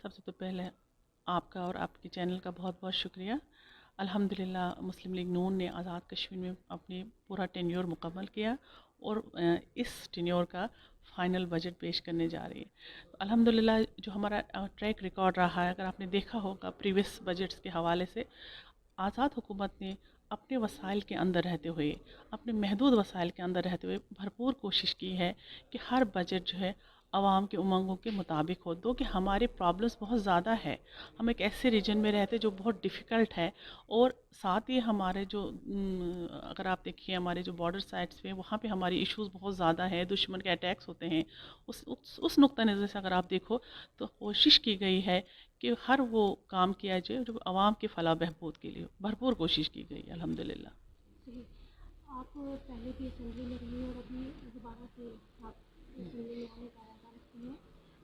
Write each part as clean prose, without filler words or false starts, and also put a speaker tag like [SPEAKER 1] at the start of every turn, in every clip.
[SPEAKER 1] سب سے تو پہلے آپ کا اور آپ کے چینل کا بہت بہت شکریہ۔ الحمدللہ مسلم لیگ نون نے آزاد کشمیر میں اپنی پورا ٹینیور مکمل کیا اور اس ٹینیور کا فائنل بجٹ پیش کرنے جا رہی ہے۔ الحمدللہ جو ہمارا ٹریک ریکارڈ رہا ہے، اگر آپ نے دیکھا ہوگا پریویس بجٹس کے حوالے سے، آزاد حکومت نے اپنے وسائل کے اندر رہتے ہوئے، اپنے محدود وسائل کے اندر رہتے ہوئے بھرپور کوشش کی ہے کہ ہر بجٹ جو ہے عوام کے امنگوں کے مطابق ہو۔ دو کہ ہمارے پرابلمس بہت زیادہ ہے، ہم ایک ایسے ریجن میں رہتے جو بہت ڈیفیکلٹ ہے، اور ساتھ ہی ہمارے جو اگر آپ دیکھیے ہمارے جو بارڈر سائٹس پہ وہاں پہ ہماری ایشوز بہت زیادہ ہیں، دشمن کے اٹیکس ہوتے ہیں۔ اس نقطہ نظر سے اگر آپ دیکھو تو کوشش کی گئی ہے کہ ہر وہ کام کیا جائے جو عوام کی فلاح بہبود کے لیے بھرپور کوشش کی گئی ہے الحمدللہ۔
[SPEAKER 2] جی، آپ پہلے بھی اسمبلی میں رہی اور ابھی دوبارہ سے آپ اسمبلی میں آنے کا ارادہ رکھتی ہیں،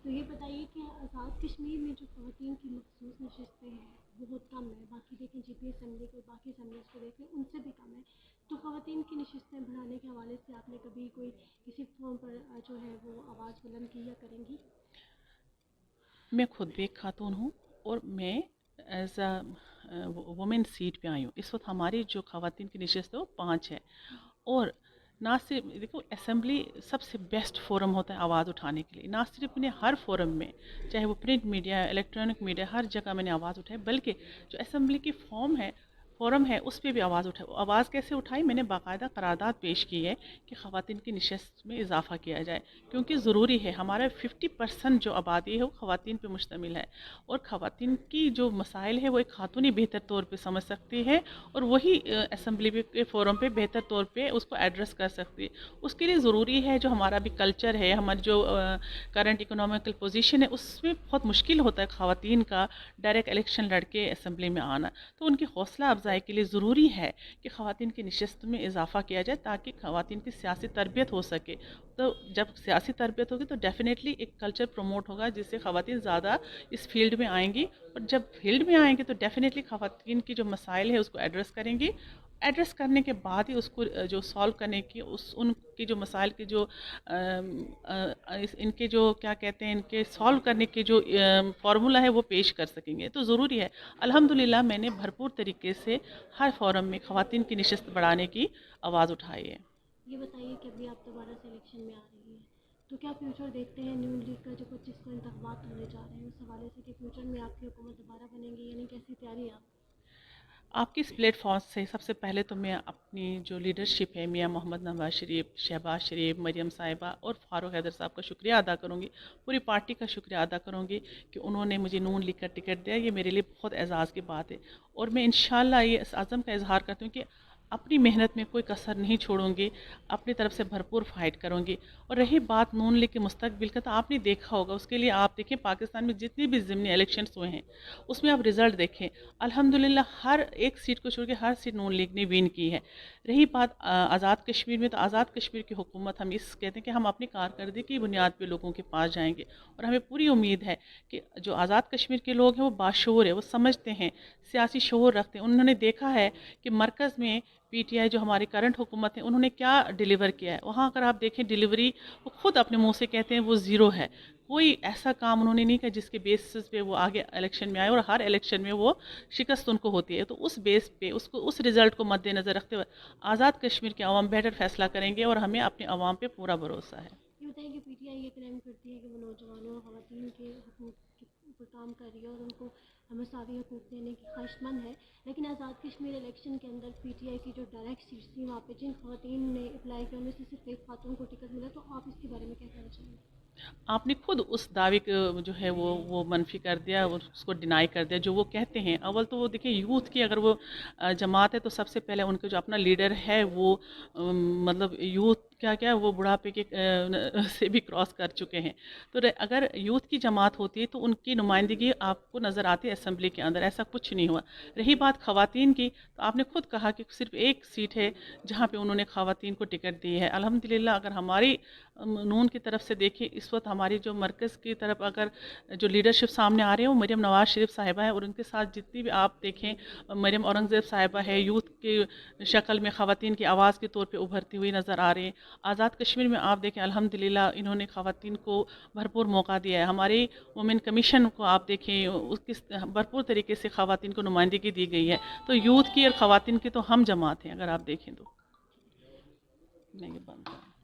[SPEAKER 2] تو یہ بتائیے کہ آزاد کشمیر میں جو خواتین کی مخصوص نشستیں ہیں بہت کم ہے، باقی دیکھیں جی پی اسمبلی کو، باقی اسمبلیز کو دیکھیں ان سے بھی کم ہے، تو خواتین کی نشستیں بڑھانے کے حوالے سے آپ نے کبھی کوئی کسی فارم پر جو ہے وہ آواز بلند کی یا کریں گی؟
[SPEAKER 1] میں خود بھی ایک خاتون ہوں اور میں ایز اے وومن سیٹ پہ آئی ہوں۔ اس وقت ہماری جو خواتین کی نشست ہے وہ 5 ہے، اور نہ صرف دیکھو اسمبلی سب سے بیسٹ فورم ہوتا ہے آواز اٹھانے کے لیے، نہ صرف نے ہر فورم میں، چاہے وہ پرنٹ میڈیا ہے، الیکٹرانک میڈیا، ہر جگہ میں نے آواز اٹھائی، بلکہ جو اسمبلی کی فورم ہے اس پہ بھی آواز اٹھائی۔ آواز کیسے اٹھائی؟ میں نے باقاعدہ قرارداد پیش کی ہے کہ خواتین کی نشست میں اضافہ کیا جائے، کیونکہ ضروری ہے۔ ہمارا 50% جو آبادی ہے وہ خواتین پہ مشتمل ہے، اور خواتین کی جو مسائل ہے وہ ایک خاتون ہی بہتر طور پہ سمجھ سکتی ہے، اور وہی اسمبلی کے فورم پہ بہتر طور پہ اس کو ایڈریس کر سکتی ہے۔ اس کے لیے ضروری ہے جو ہمارا بھی کلچر ہے، ہماری جو کرنٹ اکنامیکل پوزیشن ہے، اس میں بہت مشکل ہوتا ہے خواتین کا ڈائریکٹ الیکشن لڑ کے اسمبلی میں آنا، تو ان کی حوصلہ افزائی کے لیے ضروری ہے کہ خواتین کی نشست میں اضافہ کیا جائے تاکہ خواتین کی سیاسی تربیت ہو سکے۔ تو جب سیاسی تربیت ہوگی تو ڈیفینیٹلی ایک کلچر پروموٹ ہوگا جس سے خواتین زیادہ اس فیلڈ میں آئیں گی، اور جب فیلڈ میں آئیں گی تو ڈیفینیٹلی خواتین کی جو مسائل ہے اس کو ایڈریس کریں گی۔ ایڈریس کرنے کے بعد ہی اس کو جو سالو کرنے کی ان کی جو مسائل کی جو ان کے جو کیا کہتے ہیں ان کے سالو کرنے کے جو فارمولا ہے وہ پیش کر سکیں گے، تو ضروری ہے۔ الحمدللہ میں نے بھرپور طریقے سے ہر فورم میں خواتین کی نشست بڑھانے کی آواز اٹھائی ہے۔
[SPEAKER 2] یہ بتائیے کہ ابھی آپ دوبارہ سے الیکشن میں آ رہی ہیں، تو کیا فیوچر دیکھتے ہیں نیو لیگ کا جو 25 کو انتخابات ہونے جا رہے ہیں اس حوالے سے کہ فیوچر میں آپ کی حکومت دوبارہ بنے گی، یعنی کیسی تیاری ہے آپ؟
[SPEAKER 1] آپ کی اس پلیٹ فارم سے سب سے پہلے تو میں اپنی جو لیڈرشپ ہے، میاں محمد نواز شریف، شہباز شریف، مریم صاحبہ اور فاروق حیدر صاحب کا شکریہ ادا کروں گی، پوری پارٹی کا شکریہ ادا کروں گی کہ انہوں نے مجھے نون لیگ کا ٹکٹ دیا۔ یہ میرے لیے بہت اعزاز کی بات ہے، اور میں انشاءاللہ یہ اس عزم کا اظہار کرتی ہوں کہ اپنی محنت میں کوئی کسر نہیں چھوڑوں گی، اپنی طرف سے بھرپور فائٹ کروں گی۔ اور رہی بات نون لیگ کے مستقبل کا، تو آپ نے دیکھا ہوگا، اس کے لیے آپ دیکھیں پاکستان میں جتنی بھی ضمنی الیکشنز ہوئے ہیں اس میں آپ رزلٹ دیکھیں، الحمدللہ ہر ایک سیٹ کو چھوڑ کے ہر سیٹ نون لیگ نے ون کی ہے۔ رہی بات آزاد کشمیر میں، تو آزاد کشمیر کی حکومت ہم اس کہتے ہیں کہ ہم اپنی کارکردگی کی بنیاد پہ لوگوں کے پاس جائیں گے، اور ہمیں پوری امید ہے کہ جو آزاد کشمیر کے لوگ ہیں وہ باشعور ہیں، وہ سمجھتے ہیں، سیاسی شعور رکھتے ہیں۔ انہوں نے دیکھا ہے کہ مرکز میں پی ٹی آئی جو ہماری کرنٹ حکومت ہے انہوں نے کیا ڈیلیور کیا ہے، وہاں اگر آپ دیکھیں ڈیلیوری، وہ خود اپنے منہ سے کہتے ہیں وہ زیرو ہے۔ کوئی ایسا کام انہوں نے نہیں کیا جس کے بیسس پہ وہ آگے الیکشن میں آئے، اور ہر الیکشن میں وہ شکست ان کو ہوتی ہے۔ تو اس بیس پہ اس رزلٹ کو مد نظر رکھتے ہوئے آزاد کشمیر کے عوام بہتر فیصلہ کریں گے، اور ہمیں اپنے عوام پہ پورا بھروسہ ہے۔
[SPEAKER 2] یہ بتائیں کہ پی ٹی آئی یہ کلیم کرتی ہے کہ وہ نوجوانوں اور خواتین کے حقوق کے اوپر کام کر رہی ہے اور ان کو مساوی حقوق دینے کی خواہش مند ہے، لیکن آزاد کشمیر الیکشن کے اندر پی ٹی آئی کی جو ڈائریکٹ سیٹس تھیں وہاں پہ جن خواتین نے اپلائی کیا ان میں سے صرف ایک خاتون کو ٹکٹ ملا، تو آپ اس کے بارے میں کیا کہنا چاہیں گے؟
[SPEAKER 1] آپ نے خود اس دعوے کو جو ہے وہ منفی کر دیا، اس کو ڈینائی کر دیا۔ جو وہ کہتے ہیں، اول تو وہ دیکھیں یوتھ کی اگر وہ جماعت ہے تو سب سے پہلے ان کا جو اپنا لیڈر ہے وہ مطلب یوتھ کیا وہ بڑھاپے کے سے بھی کراس کر چکے ہیں، تو اگر یوتھ کی جماعت ہوتی ہے تو ان کی نمائندگی آپ کو نظر آتی ہے اسمبلی کے اندر، ایسا کچھ نہیں ہوا۔ رہی بات خواتین کی، تو آپ نے خود کہا کہ صرف ایک سیٹ ہے جہاں پہ انہوں نے خواتین کو ٹکٹ دی ہے۔ الحمدللہ اگر ہماری نون کی طرف سے دیکھیں، اس وقت ہماری جو مرکز کی طرف اگر جو لیڈرشپ سامنے آ رہے ہیں وہ مریم نواز شریف صاحبہ ہے، اور ان کے ساتھ جتنی بھی آپ دیکھیں مریم اورنگزیب صاحبہ ہے، یوتھ کی شکل میں خواتین کی آواز کے طور پہ ابھرتی ہوئی نظر آ رہے ہیں۔ آزاد کشمیر میں آپ دیکھیں الحمدللہ انہوں نے خواتین کو بھرپور موقع دیا ہے. ہماری وومن کمیشن کو آپ دیکھیں اس کس بھرپور طریقے سے خواتین کو نمائندگی دی گئی ہے. تو یوتھ کی اور خواتین کی تو ہم جماعت ہیں اگر آپ دیکھیں تو. میں یہ بند کروں.